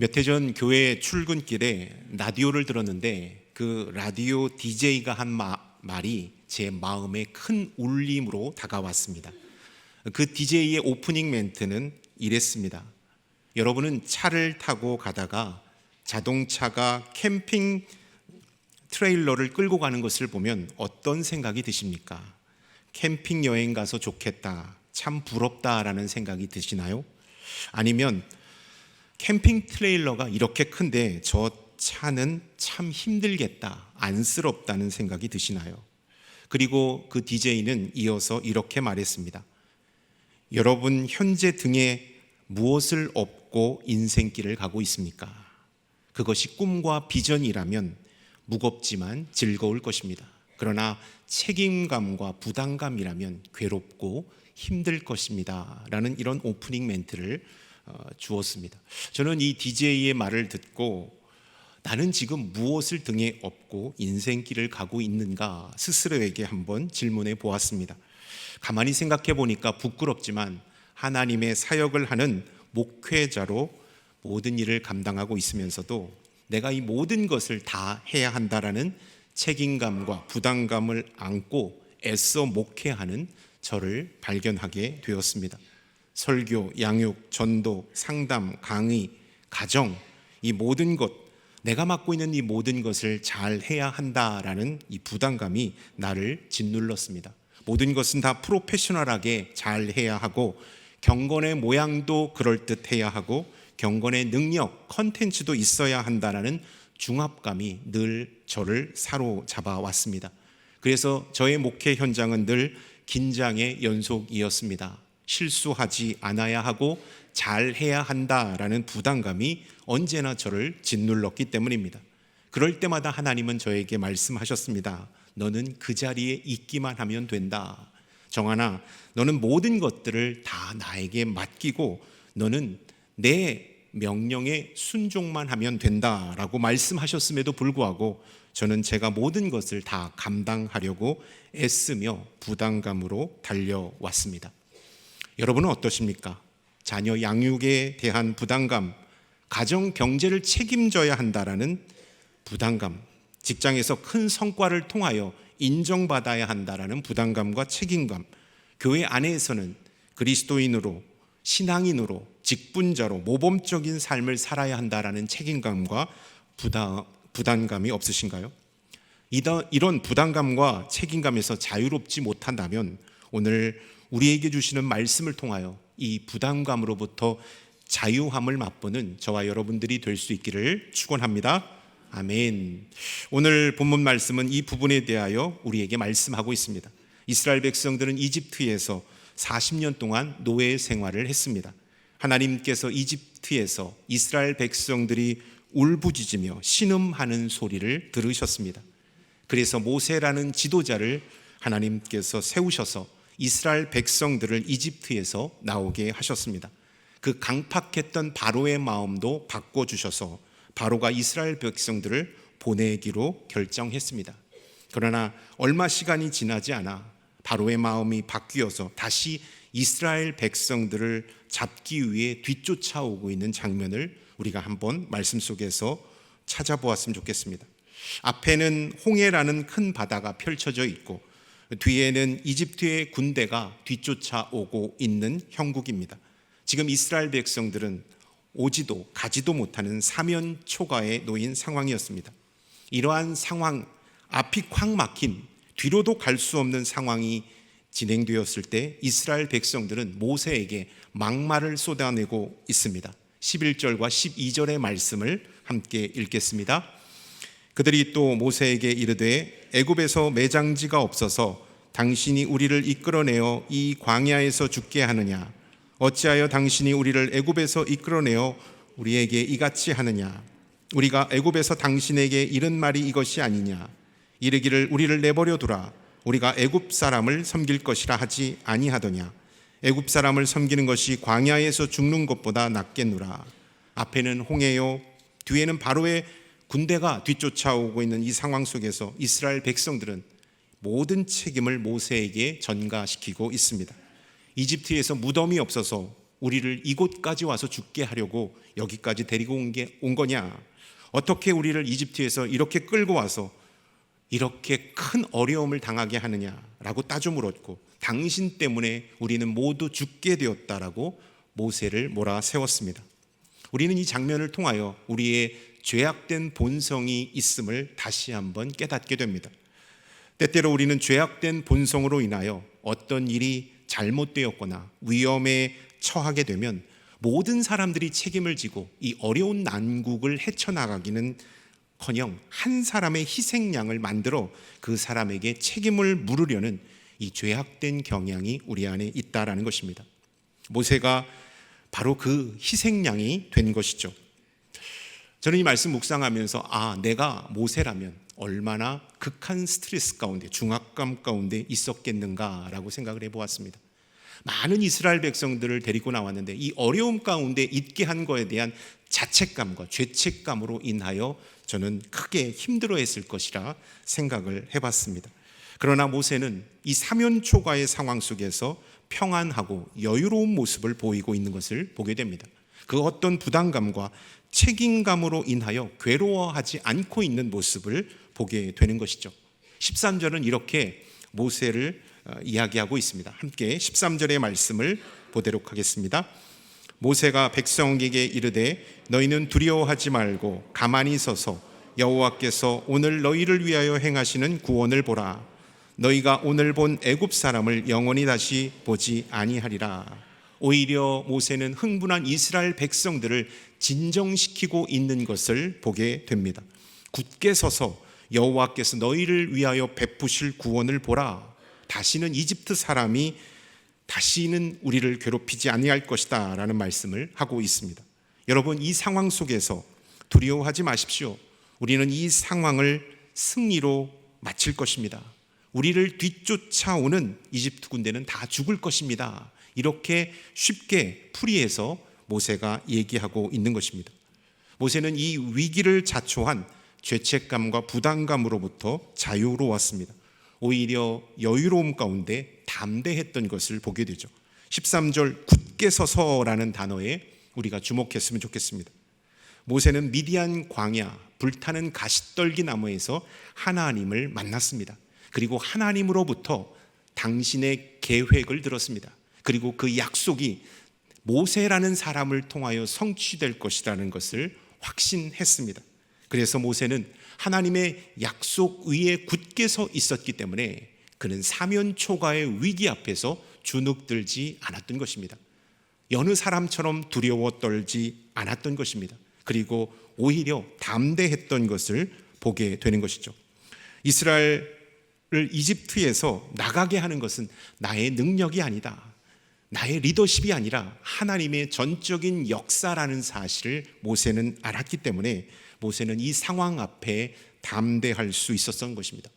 몇 해 전 교회 출근길에 라디오를 들었는데 그 라디오 DJ가 한 말이 제 마음에 큰 울림으로 다가왔습니다. 그 DJ의 오프닝 멘트는 이랬습니다. 여러분은 차를 타고 가다가 자동차가 캠핑 트레일러를 끌고 가는 것을 보면 어떤 생각이 드십니까? 캠핑 여행 가서 좋겠다, 참 부럽다라는 생각이 드시나요? 아니면 캠핑 트레일러가 이렇게 큰데 저 차는 참 힘들겠다, 안쓰럽다는 생각이 드시나요? 그리고 그 DJ는 이어서 이렇게 말했습니다. 여러분 현재 등에 무엇을 업고 인생길을 가고 있습니까? 그것이 꿈과 비전이라면 무겁지만 즐거울 것입니다. 그러나 책임감과 부담감이라면 괴롭고 힘들 것입니다. 라는 이런 오프닝 멘트를 주었습니다. 저는 이 DJ의 말을 듣고 나는 지금 무엇을 등에 업고 인생길을 가고 있는가 스스로에게 한번 질문해 보았습니다. 가만히 생각해 보니까 부끄럽지만 하나님의 사역을 하는 목회자로 모든 일을 감당하고 있으면서도 내가 이 모든 것을 다 해야 한다라는 책임감과 부담감을 안고 애써 목회하는 저를 발견하게 되었습니다. 설교, 양육, 전도, 상담, 강의, 가정, 이 모든 것, 내가 맡고 있는 이 모든 것을 잘 해야 한다라는 이 부담감이 나를 짓눌렀습니다. 모든 것은 다 프로페셔널하게 잘 해야 하고 경건의 모양도 그럴듯해야 하고 경건의 능력, 컨텐츠도 있어야 한다라는 중압감이 늘 저를 사로잡아 왔습니다. 그래서 저의 목회 현장은 늘 긴장의 연속이었습니다. 실수하지 않아야 하고 잘해야 한다라는 부담감이 언제나 저를 짓눌렀기 때문입니다. 그럴 때마다 하나님은 저에게 말씀하셨습니다. 너는 그 자리에 있기만 하면 된다. 정하나 너는 모든 것들을 다 나에게 맡기고 너는 내 명령에 순종만 하면 된다라고 말씀하셨음에도 불구하고 저는 제가 모든 것을 다 감당하려고 애쓰며 부담감으로 달려왔습니다. 여러분은 어떠십니까? 자녀 양육에 대한 부담감, 가정 경제를 책임져야 한다라는 부담감, 직장에서 큰 성과를 통하여 인정받아야 한다라는 부담감과 책임감, 교회 안에서는 그리스도인으로, 신앙인으로, 직분자로 모범적인 삶을 살아야 한다라는 책임감과 부담감이 없으신가요? 이런 부담감과 책임감에서 자유롭지 못한다면 오늘 우리에게 주시는 말씀을 통하여 이 부담감으로부터 자유함을 맛보는 저와 여러분들이 될 수 있기를 축원합니다. 아멘. 오늘 본문 말씀은 이 부분에 대하여 우리에게 말씀하고 있습니다. 이스라엘 백성들은 이집트에서 40년 동안 노예 생활을 했습니다. 하나님께서 이집트에서 이스라엘 백성들이 울부짖으며 신음하는 소리를 들으셨습니다. 그래서 모세라는 지도자를 하나님께서 세우셔서 이스라엘 백성들을 이집트에서 나오게 하셨습니다. 그 강팍했던 바로의 마음도 바꿔주셔서 바로가 이스라엘 백성들을 보내기로 결정했습니다. 그러나 얼마 시간이 지나지 않아 바로의 마음이 바뀌어서 다시 이스라엘 백성들을 잡기 위해 뒤쫓아오고 있는 장면을 우리가 한번 말씀 속에서 찾아보았으면 좋겠습니다. 앞에는 홍해라는 큰 바다가 펼쳐져 있고 뒤에는 이집트의 군대가 뒤쫓아오고 있는 형국입니다. 지금 이스라엘 백성들은 오지도 가지도 못하는 사면초가에 놓인 상황이었습니다. 이러한 상황, 앞이 콱 막힌, 뒤로도 갈 수 없는 상황이 진행되었을 때 이스라엘 백성들은 모세에게 막말을 쏟아내고 있습니다. 11절과 12절의 말씀을 함께 읽겠습니다. 그들이 또 모세에게 이르되 애굽에서 매장지가 없어서 당신이 우리를 이끌어내어 이 광야에서 죽게 하느냐? 어찌하여 당신이 우리를 애굽에서 이끌어내어 우리에게 이같이 하느냐? 우리가 애굽에서 당신에게 이른 말이 이것이 아니냐? 이르기를 우리를 내버려 두라. 우리가 애굽 사람을 섬길 것이라 하지 아니하더냐? 애굽 사람을 섬기는 것이 광야에서 죽는 것보다 낫겠노라. 앞에는 홍해요, 뒤에는 바로의 군대가 뒤쫓아오고 있는 이 상황 속에서 이스라엘 백성들은 모든 책임을 모세에게 전가시키고 있습니다. 이집트에서 무덤이 없어서 우리를 이곳까지 와서 죽게 하려고 여기까지 데리고 온 거냐? 어떻게 우리를 이집트에서 이렇게 끌고 와서 이렇게 큰 어려움을 당하게 하느냐라고 따져 물었고, 당신 때문에 우리는 모두 죽게 되었다라고 모세를 몰아세웠습니다. 우리는 이 장면을 통하여 우리의 죄악된 본성이 있음을 다시 한번 깨닫게 됩니다. 때때로 우리는 죄악된 본성으로 인하여 어떤 일이 잘못되었거나 위험에 처하게 되면 모든 사람들이 책임을 지고 이 어려운 난국을 헤쳐나가기는 커녕 한 사람의 희생양을 만들어 그 사람에게 책임을 물으려는 이 죄악된 경향이 우리 안에 있다라는 것입니다. 모세가 바로 그 희생양이 된 것이죠. 저는 이 말씀 묵상하면서 내가 모세라면 얼마나 극한 스트레스 가운데, 중압감 가운데 있었겠는가라고 생각을 해보았습니다. 많은 이스라엘 백성들을 데리고 나왔는데 이 어려움 가운데 있게 한 거에 대한 자책감과 죄책감으로 인하여 저는 크게 힘들어했을 것이라 생각을 해봤습니다. 그러나 모세는 이 사면초가의 상황 속에서 평안하고 여유로운 모습을 보이고 있는 것을 보게 됩니다. 그 어떤 부담감과 책임감으로 인하여 괴로워하지 않고 있는 모습을 보게 되는 것이죠. 13절은 이렇게 모세를 이야기하고 있습니다. 함께 13절의 말씀을 보도록 하겠습니다. 모세가 백성에게 이르되 너희는 두려워하지 말고 가만히 서서 여호와께서 오늘 너희를 위하여 행하시는 구원을 보라. 너희가 오늘 본 애굽 사람을 영원히 다시 보지 아니하리라. 오히려 모세는 흥분한 이스라엘 백성들을 진정시키고 있는 것을 보게 됩니다. 굳게 서서 여호와께서 너희를 위하여 베푸실 구원을 보라. 다시는 이집트 사람이 다시는 우리를 괴롭히지 아니할 것이다 라는 말씀을 하고 있습니다. 여러분, 이 상황 속에서 두려워하지 마십시오. 우리는 이 상황을 승리로 마칠 것입니다. 우리를 뒤쫓아오는 이집트 군대는 다 죽을 것입니다. 이렇게 쉽게 풀이해서 모세가 얘기하고 있는 것입니다. 모세는 이 위기를 자초한 죄책감과 부담감으로부터 자유로웠습니다. 오히려 여유로움 가운데 담대했던 것을 보게 되죠. 13절 굳게 서서라는 단어에 우리가 주목했으면 좋겠습니다. 모세는 미디안 광야 불타는 가시떨기 나무에서 하나님을 만났습니다. 그리고 하나님으로부터 당신의 계획을 들었습니다. 그리고 그 약속이 모세라는 사람을 통하여 성취될 것이라는 것을 확신했습니다. 그래서 모세는 하나님의 약속 위에 굳게 서 있었기 때문에 그는 사면초가의 위기 앞에서 주눅들지 않았던 것입니다. 여느 사람처럼 두려워 떨지 않았던 것입니다. 그리고 오히려 담대했던 것을 보게 되는 것이죠. 이스라엘을 이집트에서 나가게 하는 것은 나의 능력이 아니다, 나의 리더십이 아니라 하나님의 전적인 역사라는 사실을 모세는 알았기 때문에 모세는 이 상황 앞에 담대할 수 있었던 것입니다.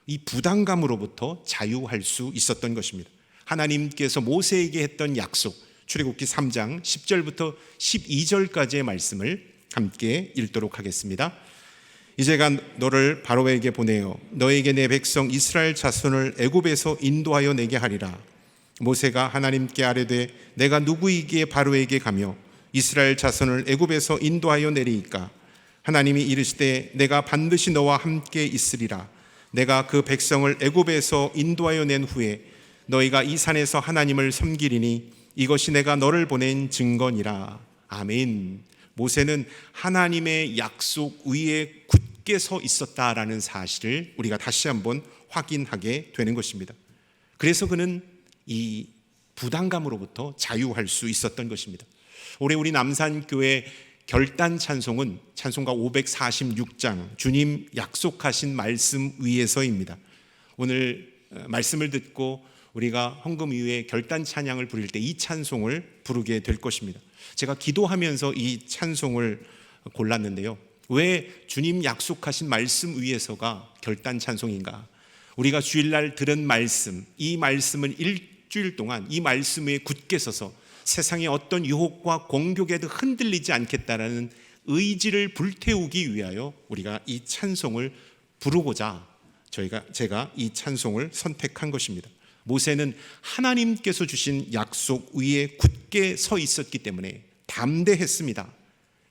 이 부담감으로부터 자유할 수 있었던 것입니다. 하나님께서 모세에게 했던 약속, 출애굽기 3장 10절부터 12절까지의 말씀을 함께 읽도록 하겠습니다. 이제가 너를 바로에게 보내어 너에게 내 백성 이스라엘 자손을 애굽에서 인도하여 내게 하리라. 모세가 하나님께 아뢰되 내가 누구이기에 바로에게 가며 이스라엘 자손을 애굽에서 인도하여 내리이까? 하나님이 이르시되 내가 반드시 너와 함께 있으리라. 내가 그 백성을 애굽에서 인도하여 낸 후에 너희가 이 산에서 하나님을 섬기리니 이것이 내가 너를 보낸 증거니라. 아멘. 모세는 하나님의 약속 위에 굳게 서 있었다라는 사실을 우리가 다시 한번 확인하게 되는 것입니다. 그래서 그는 이 부담감으로부터 자유할 수 있었던 것입니다. 올해 우리 남산교회 결단 찬송은 찬송가 546장 주님 약속하신 말씀 위에서입니다. 오늘 말씀을 듣고 우리가 헌금 이후에 결단 찬양을 부를 때 이 찬송을 부르게 될 것입니다. 제가 기도하면서 이 찬송을 골랐는데요. 왜 주님 약속하신 말씀 위에서가 결단 찬송인가? 우리가 주일날 들은 말씀, 이 말씀은 일주일 동안 이 말씀 위에 굳게 서서 세상의 어떤 유혹과 공격에도 흔들리지 않겠다라는 의지를 불태우기 위하여 우리가 이 찬송을 부르고자 제가 이 찬송을 선택한 것입니다. 모세는 하나님께서 주신 약속 위에 굳게 서 있었기 때문에 담대했습니다.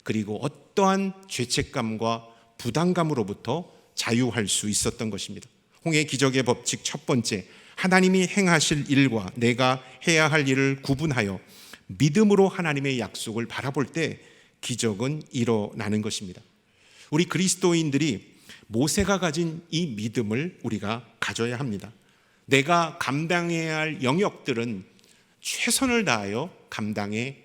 그리고 어떠한 죄책감과 부담감으로부터 자유할 수 있었던 것입니다. 홍해 기적의 법칙 첫 번째, 하나님이 행하실 일과 내가 해야 할 일을 구분하여 믿음으로 하나님의 약속을 바라볼 때 기적은 일어나는 것입니다. 우리 그리스도인들이 모세가 가진 이 믿음을 우리가 가져야 합니다. 내가 감당해야 할 영역들은 최선을 다하여 감당해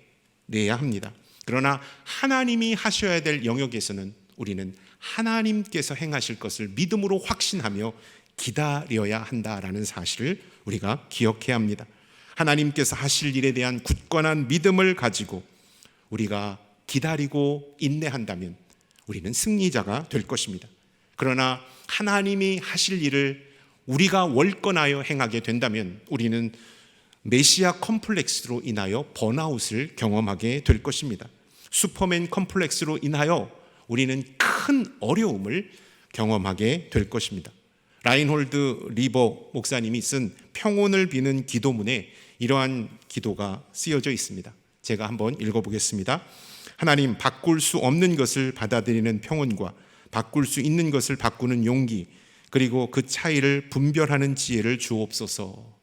내야 합니다. 그러나 하나님이 하셔야 될 영역에서는 우리는 하나님께서 행하실 것을 믿음으로 확신하며 기다려야 한다라는 사실을 우리가 기억해야 합니다. 하나님께서 하실 일에 대한 굳건한 믿음을 가지고 우리가 기다리고 인내한다면 우리는 승리자가 될 것입니다. 그러나 하나님이 하실 일을 우리가 월권하여 행하게 된다면 우리는 메시아 컴플렉스로 인하여 번아웃을 경험하게 될 것입니다. 슈퍼맨 컴플렉스로 인하여 우리는 큰 어려움을 경험하게 될 것입니다. 라인홀드 리버 목사님이 쓴 평온을 비는 기도문에 이러한 기도가 쓰여져 있습니다. 제가 한번 읽어보겠습니다. 하나님, 바꿀 수 없는 것을 받아들이는 평온과 바꿀 수 있는 것을 바꾸는 용기, 그리고 그 차이를 분별하는 지혜를 주옵소서.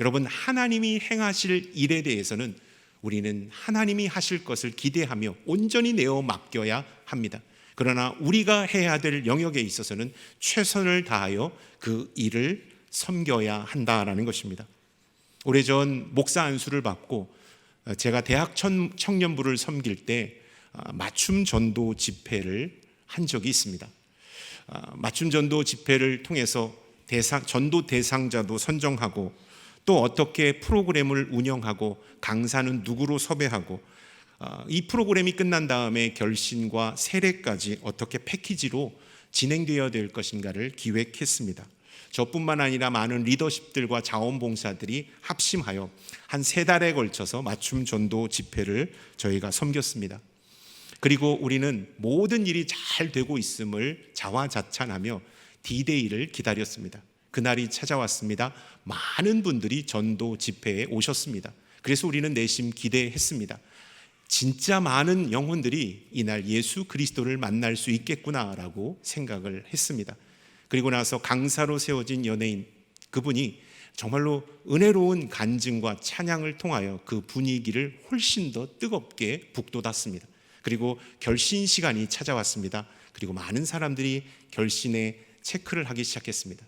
여러분, 하나님이 행하실 일에 대해서는 우리는 하나님이 하실 것을 기대하며 온전히 내어 맡겨야 합니다. 그러나 우리가 해야 될 영역에 있어서는 최선을 다하여 그 일을 섬겨야 한다라는 것입니다. 오래전 목사 안수를 받고 제가 대학 청년부를 섬길 때 맞춤 전도 집회를 한 적이 있습니다. 맞춤 전도 집회를 통해서 전도 대상자도 선정하고 또 어떻게 프로그램을 운영하고 강사는 누구로 섭외하고 이 프로그램이 끝난 다음에 결신과 세례까지 어떻게 패키지로 진행되어야 될 것인가를 기획했습니다. 저뿐만 아니라 많은 리더십들과 자원봉사들이 합심하여 한 3달에 걸쳐서 맞춤 전도 집회를 저희가 섬겼습니다. 그리고 우리는 모든 일이 잘 되고 있음을 자화자찬하며 D-Day를 기다렸습니다. 그날이 찾아왔습니다. 많은 분들이 전도 집회에 오셨습니다. 그래서 우리는 내심 기대했습니다. 진짜 많은 영혼들이 이날 예수 그리스도를 만날 수 있겠구나라고 생각을 했습니다. 그리고 나서 강사로 세워진 연예인, 그분이 정말로 은혜로운 간증과 찬양을 통하여 그 분위기를 훨씬 더 뜨겁게 북돋았습니다. 그리고 결신 시간이 찾아왔습니다. 그리고 많은 사람들이 결신에 체크를 하기 시작했습니다.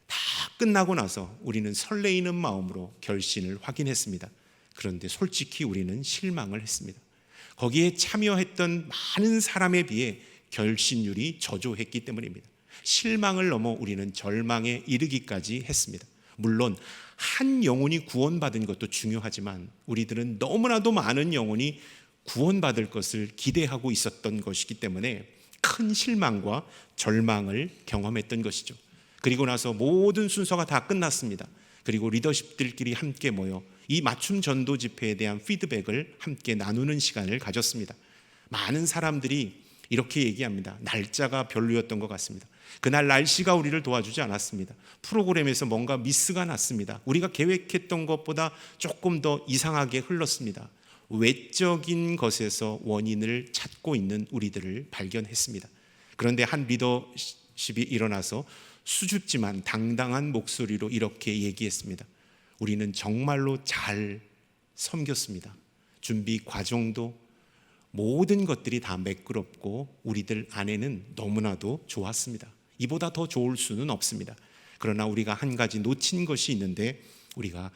다 끝나고 나서 우리는 설레이는 마음으로 결신을 확인했습니다. 그런데 솔직히 우리는 실망을 했습니다. 거기에 참여했던 많은 사람에 비해 결신율이 저조했기 때문입니다. 실망을 넘어 우리는 절망에 이르기까지 했습니다. 물론 한 영혼이 구원받은 것도 중요하지만 우리들은 너무나도 많은 영혼이 구원받을 것을 기대하고 있었던 것이기 때문에 큰 실망과 절망을 경험했던 것이죠. 그리고 나서 모든 순서가 다 끝났습니다. 그리고 리더십들끼리 함께 모여 이 맞춤 전도 집회에 대한 피드백을 함께 나누는 시간을 가졌습니다. 많은 사람들이 이렇게 얘기합니다. 날짜가 별로였던 것 같습니다. 그날 날씨가 우리를 도와주지 않았습니다. 프로그램에서 뭔가 미스가 났습니다. 우리가 계획했던 것보다 조금 더 이상하게 흘렀습니다. 외적인 것에서 원인을 찾고 있는 우리들을 발견했습니다. 그런데 한 리더십이 일어나서 수줍지만 당당한 목소리로 이렇게 얘기했습니다. 우리는 정말로 잘 섬겼습니다. 준비 과정도 모든 것들이 다 매끄럽고 우리들 안에는 너무나도 좋았습니다. 이보다 더 좋을 수는 없습니다. 그러나 우리가 한 가지 놓친 것이 있는데 우리가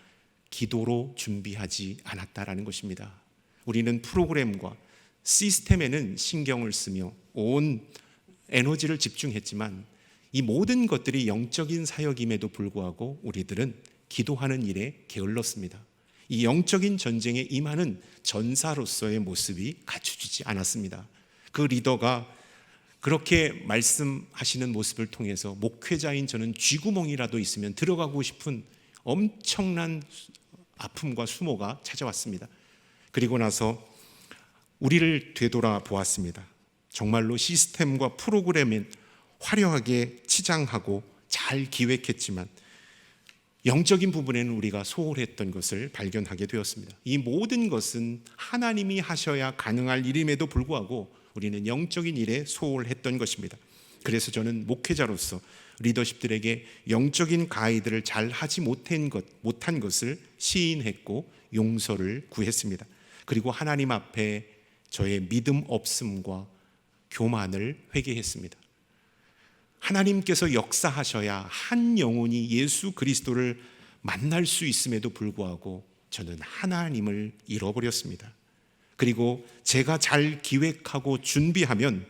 기도로 준비하지 않았다라는 것입니다. 우리는 프로그램과 시스템에는 신경을 쓰며 온 에너지를 집중했지만 이 모든 것들이 영적인 사역임에도 불구하고 우리들은 기도하는 일에 게을렀습니다. 이 영적인 전쟁에 임하는 전사로서의 모습이 갖춰지지 않았습니다. 그 리더가 그렇게 말씀하시는 모습을 통해서 목회자인 저는 쥐구멍이라도 있으면 들어가고 싶은 엄청난 아픔과 수모가 찾아왔습니다. 그리고 나서 우리를 되돌아 보았습니다. 정말로 시스템과 프로그램은 화려하게 치장하고 잘 기획했지만 영적인 부분에는 우리가 소홀했던 것을 발견하게 되었습니다. 이 모든 것은 하나님이 하셔야 가능할 일임에도 불구하고 우리는 영적인 일에 소홀했던 것입니다. 그래서 저는 목회자로서 리더십들에게 영적인 가이드를 잘 하지 못한 것을 시인했고 용서를 구했습니다. 그리고 하나님 앞에 저의 믿음 없음과 교만을 회개했습니다. 하나님께서 역사하셔야 한 영혼이 예수 그리스도를 만날 수 있음에도 불구하고 저는 하나님을 잃어버렸습니다. 그리고 제가 잘 기획하고 준비하면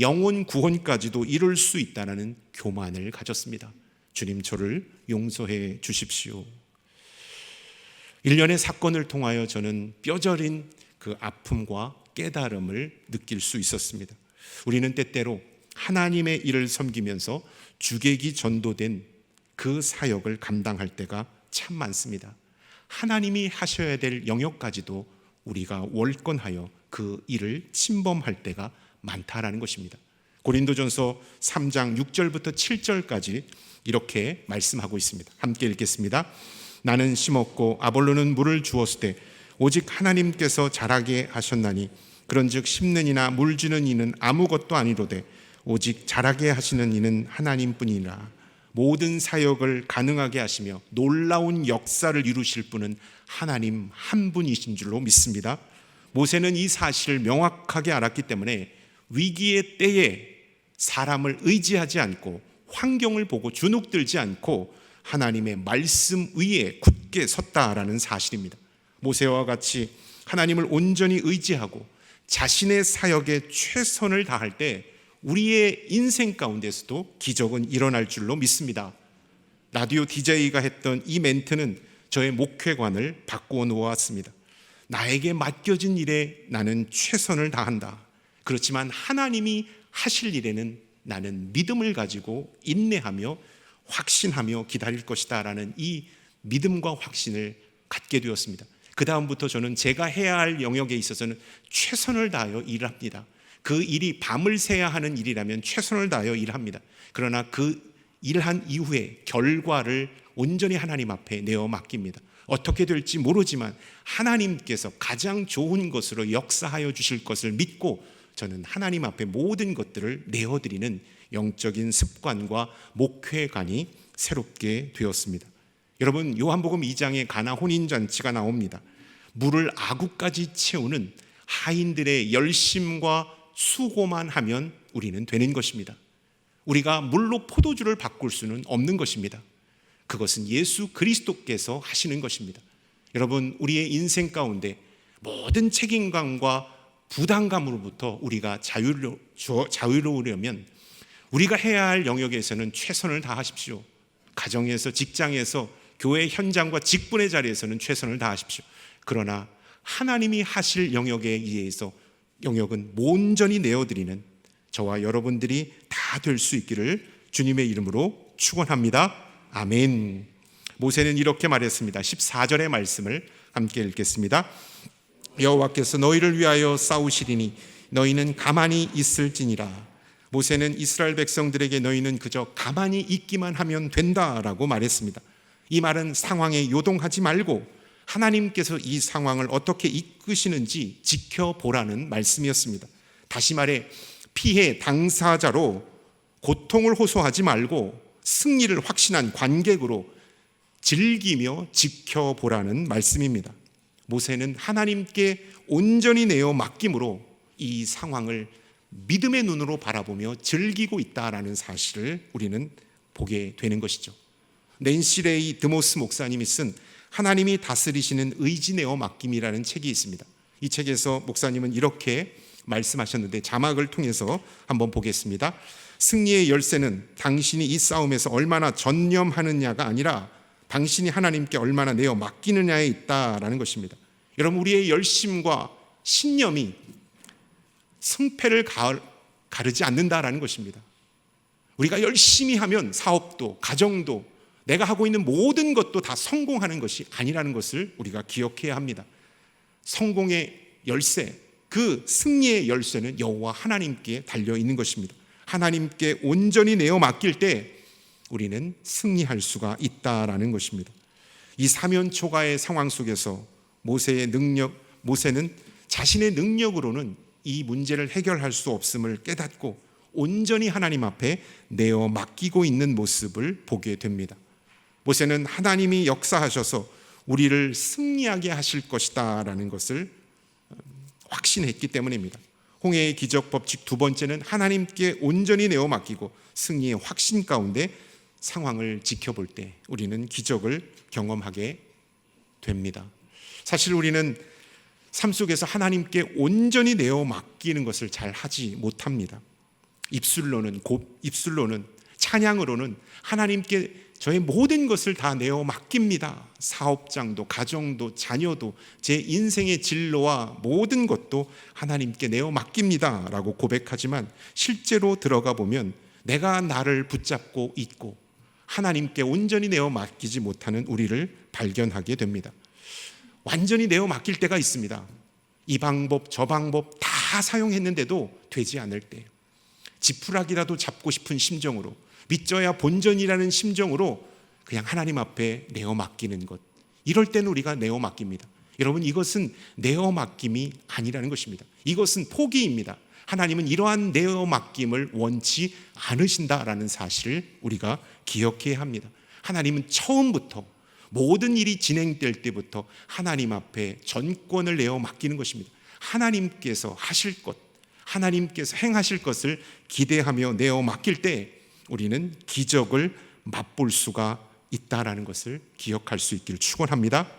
영혼 구원까지도 이룰 수 있다는 교만을 가졌습니다. 주님, 저를 용서해 주십시오. 일련의 사건을 통하여 저는 뼈저린 그 아픔과 깨달음을 느낄 수 있었습니다. 우리는 때때로 하나님의 일을 섬기면서 주객이 전도된 그 사역을 감당할 때가 참 많습니다. 하나님이 하셔야 될 영역까지도 우리가 월권하여 그 일을 침범할 때가 많다라는 것입니다. 고린도전서 3장 6절부터 7절까지 이렇게 말씀하고 있습니다. 함께 읽겠습니다. 나는 심었고 아볼로는 물을 주었을 때 오직 하나님께서 자라게 하셨나니 그런즉 심는 이나 물 주는 이는 아무것도 아니로되 오직 자라게 하시는 이는 하나님뿐이라. 모든 사역을 가능하게 하시며 놀라운 역사를 이루실 분은 하나님 한 분이신 줄로 믿습니다. 모세는 이 사실을 명확하게 알았기 때문에 위기의 때에 사람을 의지하지 않고 환경을 보고 주눅들지 않고 하나님의 말씀 위에 굳게 섰다라는 사실입니다. 모세와 같이 하나님을 온전히 의지하고 자신의 사역에 최선을 다할 때 우리의 인생 가운데서도 기적은 일어날 줄로 믿습니다. 라디오 DJ가 했던 이 멘트는 저의 목회관을 바꾸어 놓았습니다. 나에게 맡겨진 일에 나는 최선을 다한다. 그렇지만 하나님이 하실 일에는 나는 믿음을 가지고 인내하며 확신하며 기다릴 것이다 라는 이 믿음과 확신을 갖게 되었습니다. 그 다음부터 저는 제가 해야 할 영역에 있어서는 최선을 다하여 일합니다. 그 일이 밤을 새야 하는 일이라면 최선을 다하여 일합니다. 그러나 그 일한 이후에 결과를 온전히 하나님 앞에 내어 맡깁니다. 어떻게 될지 모르지만 하나님께서 가장 좋은 것으로 역사하여 주실 것을 믿고 저는 하나님 앞에 모든 것들을 내어드리는 영적인 습관과 목회관이 새롭게 되었습니다. 여러분, 요한복음 2장에 가나 혼인잔치가 나옵니다. 물을 아구까지 채우는 하인들의 열심과 수고만 하면 우리는 되는 것입니다. 우리가 물로 포도주를 바꿀 수는 없는 것입니다. 그것은 예수 그리스도께서 하시는 것입니다. 여러분, 우리의 인생 가운데 모든 책임감과 부담감으로부터 우리가 자유로우려면 우리가 해야 할 영역에서는 최선을 다하십시오. 가정에서, 직장에서, 교회 현장과 직분의 자리에서는 최선을 다하십시오. 그러나 하나님이 하실 영역에 의해서 영역은 온전히 내어드리는 저와 여러분들이 다 될 수 있기를 주님의 이름으로 축원합니다. 아멘. 모세는 이렇게 말했습니다. 14절의 말씀을 함께 읽겠습니다. 여호와께서 너희를 위하여 싸우시리니 너희는 가만히 있을지니라. 모세는 이스라엘 백성들에게 너희는 그저 가만히 있기만 하면 된다라고 말했습니다. 이 말은 상황에 요동하지 말고 하나님께서 이 상황을 어떻게 이끄시는지 지켜보라는 말씀이었습니다. 다시 말해 피해 당사자로 고통을 호소하지 말고 승리를 확신한 관객으로 즐기며 지켜보라는 말씀입니다. 모세는 하나님께 온전히 내어 맡김으로 이 상황을 믿음의 눈으로 바라보며 즐기고 있다라는 사실을 우리는 보게 되는 것이죠. 낸시 레이 드모스 목사님이 쓴 하나님이 다스리시는 의지 내어 맡김이라는 책이 있습니다. 이 책에서 목사님은 이렇게 말씀하셨는데 자막을 통해서 한번 보겠습니다. 승리의 열쇠는 당신이 이 싸움에서 얼마나 전념하느냐가 아니라 당신이 하나님께 얼마나 내어 맡기느냐에 있다라는 것입니다. 여러분, 우리의 열심과 신념이 승패를 가르지 않는다라는 것입니다. 우리가 열심히 하면 사업도 가정도 내가 하고 있는 모든 것도 다 성공하는 것이 아니라는 것을 우리가 기억해야 합니다. 성공의 열쇠, 그 승리의 열쇠는 여호와 하나님께 달려 있는 것입니다. 하나님께 온전히 내어 맡길 때 우리는 승리할 수가 있다라는 것입니다. 이 사면초가의 상황 속에서 모세는 자신의 능력으로는 이 문제를 해결할 수 없음을 깨닫고 온전히 하나님 앞에 내어 맡기고 있는 모습을 보게 됩니다. 모세는 하나님이 역사하셔서 우리를 승리하게 하실 것이다 라는 것을 확신했기 때문입니다. 홍해의 기적 법칙 두 번째는 하나님께 온전히 내어 맡기고 승리의 확신 가운데 상황을 지켜볼 때 우리는 기적을 경험하게 됩니다. 사실 우리는 삶 속에서 하나님께 온전히 내어 맡기는 것을 잘 하지 못합니다. 입술로는 찬양으로는 하나님께 저의 모든 것을 다 내어 맡깁니다. 사업장도, 가정도, 자녀도, 제 인생의 진로와 모든 것도 하나님께 내어 맡깁니다 라고 고백하지만 실제로 들어가 보면 내가 나를 붙잡고 있고 하나님께 온전히 내어 맡기지 못하는 우리를 발견하게 됩니다. 완전히 내어 맡길 때가 있습니다. 이 방법 저 방법 다 사용했는데도 되지 않을 때, 지푸라기라도 잡고 싶은 심정으로, 믿져야 본전이라는 심정으로 그냥 하나님 앞에 내어 맡기는 것, 이럴 때는 우리가 내어 맡깁니다. 여러분, 이것은 내어 맡김이 아니라는 것입니다. 이것은 포기입니다. 하나님은 이러한 내어 맡김을 원치 않으신다라는 사실을 우리가 기억해야 합니다. 하나님은 처음부터 모든 일이 진행될 때부터 하나님 앞에 전권을 내어 맡기는 것입니다. 하나님께서 하실 것, 하나님께서 행하실 것을 기대하며 내어 맡길 때 우리는 기적을 맛볼 수가 있다라는 것을 기억할 수 있기를 축원합니다.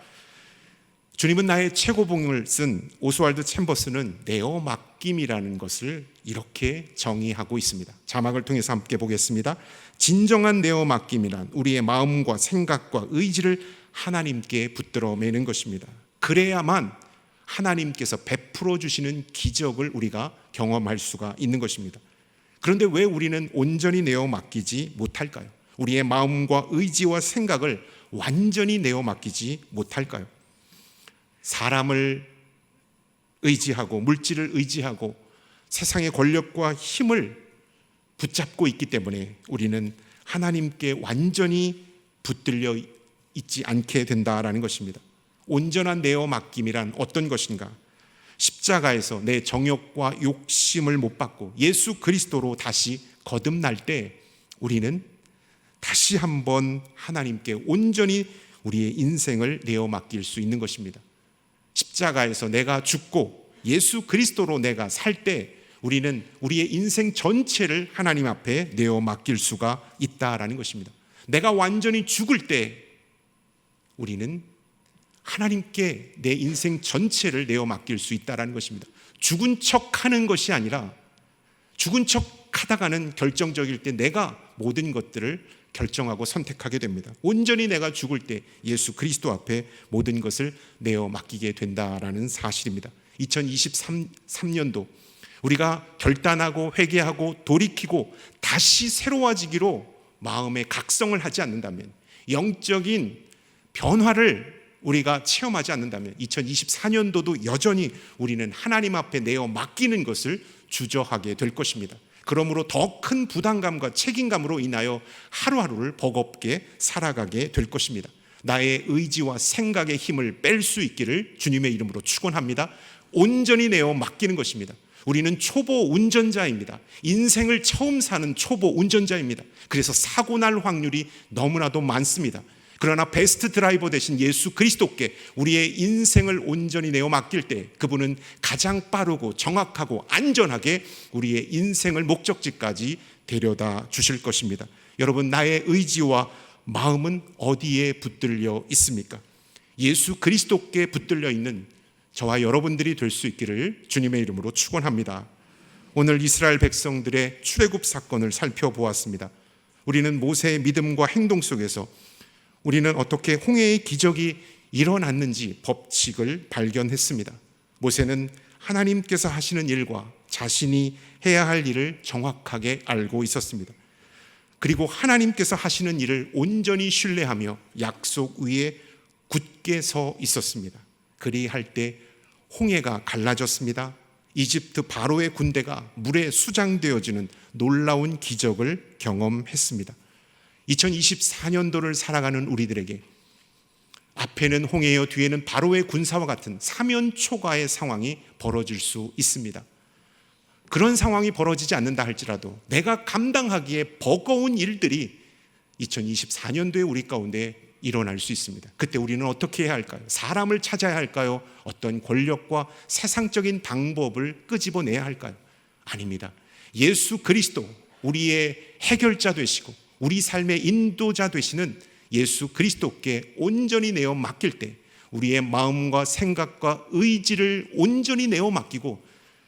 주님은 나의 최고봉을 쓴 오스왈드 챔버스는 내어 맡김이라는 것을 이렇게 정의하고 있습니다. 자막을 통해서 함께 보겠습니다. 진정한 내어 맡김이란 우리의 마음과 생각과 의지를 하나님께 붙들어 매는 것입니다. 그래야만 하나님께서 베풀어 주시는 기적을 우리가 경험할 수가 있는 것입니다. 그런데 왜 우리는 온전히 내어 맡기지 못할까요? 우리의 마음과 의지와 생각을 완전히 내어 맡기지 못할까요? 사람을 의지하고 물질을 의지하고 세상의 권력과 힘을 붙잡고 있기 때문에 우리는 하나님께 완전히 붙들려 있지 않게 된다라는 것입니다. 온전한 내어 맡김이란 어떤 것인가? 십자가에서 내 정욕과 욕심을 못 받고 예수 그리스도로 다시 거듭날 때 우리는 다시 한번 하나님께 온전히 우리의 인생을 내어 맡길 수 있는 것입니다. 십자가에서 내가 죽고 예수 그리스도로 내가 살 때 우리는 우리의 인생 전체를 하나님 앞에 내어 맡길 수가 있다라는 것입니다. 내가 완전히 죽을 때 우리는 하나님께 내 인생 전체를 내어 맡길 수 있다라는 것입니다. 죽은 척 하는 것이 아니라 죽은 척 하다가는 결정적일 때 내가 모든 것들을 결정하고 선택하게 됩니다. 온전히 내가 죽을 때 예수 그리스도 앞에 모든 것을 내어 맡기게 된다라는 사실입니다. 2023년도 우리가 결단하고 회개하고 돌이키고 다시 새로워지기로 마음의 각성을 하지 않는다면, 영적인 변화를 우리가 체험하지 않는다면 2024년도도 여전히 우리는 하나님 앞에 내어 맡기는 것을 주저하게 될 것입니다. 그러므로 더 큰 부담감과 책임감으로 인하여 하루하루를 버겁게 살아가게 될 것입니다. 나의 의지와 생각의 힘을 뺄 수 있기를 주님의 이름으로 축원합니다. 온전히 내어 맡기는 것입니다. 우리는 초보 운전자입니다. 인생을 처음 사는 초보 운전자입니다. 그래서 사고 날 확률이 너무나도 많습니다. 그러나 베스트 드라이버 대신 예수 그리스도께 우리의 인생을 온전히 내어 맡길 때 그분은 가장 빠르고 정확하고 안전하게 우리의 인생을 목적지까지 데려다 주실 것입니다. 여러분, 나의 의지와 마음은 어디에 붙들려 있습니까? 예수 그리스도께 붙들려 있는 저와 여러분들이 될 수 있기를 주님의 이름으로 축원합니다. 오늘 이스라엘 백성들의 출애굽 사건을 살펴보았습니다. 우리는 모세의 믿음과 행동 속에서 우리는 어떻게 홍해의 기적이 일어났는지 법칙을 발견했습니다. 모세는 하나님께서 하시는 일과 자신이 해야 할 일을 정확하게 알고 있었습니다. 그리고 하나님께서 하시는 일을 온전히 신뢰하며 약속 위에 굳게 서 있었습니다. 그리할 때 홍해가 갈라졌습니다. 이집트 바로의 군대가 물에 수장되어지는 놀라운 기적을 경험했습니다. 2024년도를 살아가는 우리들에게 앞에는 홍해여 뒤에는 바로의 군사와 같은 사면초가의 상황이 벌어질 수 있습니다. 그런 상황이 벌어지지 않는다 할지라도 내가 감당하기에 버거운 일들이 2024년도에 우리 가운데 일어날 수 있습니다. 그때 우리는 어떻게 해야 할까요? 사람을 찾아야 할까요? 어떤 권력과 세상적인 방법을 끄집어내야 할까요? 아닙니다. 예수 그리스도, 우리의 해결자 되시고 우리 삶의 인도자 되시는 예수 그리스도께 온전히 내어 맡길 때 우리의 마음과 생각과 의지를 온전히 내어 맡기고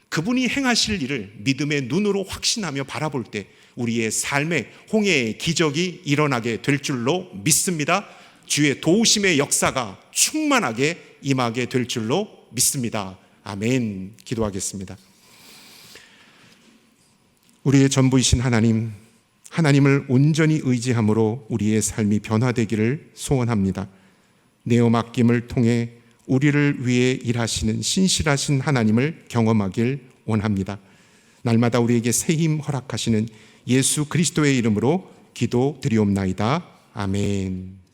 그분이 행하실 일을 믿음의 눈으로 확신하며 바라볼 때 우리의 삶에 홍해의 기적이 일어나게 될 줄로 믿습니다. 주의 도우심의 역사가 충만하게 임하게 될 줄로 믿습니다. 아멘. 기도하겠습니다. 우리의 전부이신 하나님, 하나님을 온전히 의지함으로 우리의 삶이 변화되기를 소원합니다. 내어 맡김을 통해 우리를 위해 일하시는 신실하신 하나님을 경험하길 원합니다. 날마다 우리에게 새 힘 허락하시는 예수 그리스도의 이름으로 기도드리옵나이다. 아멘.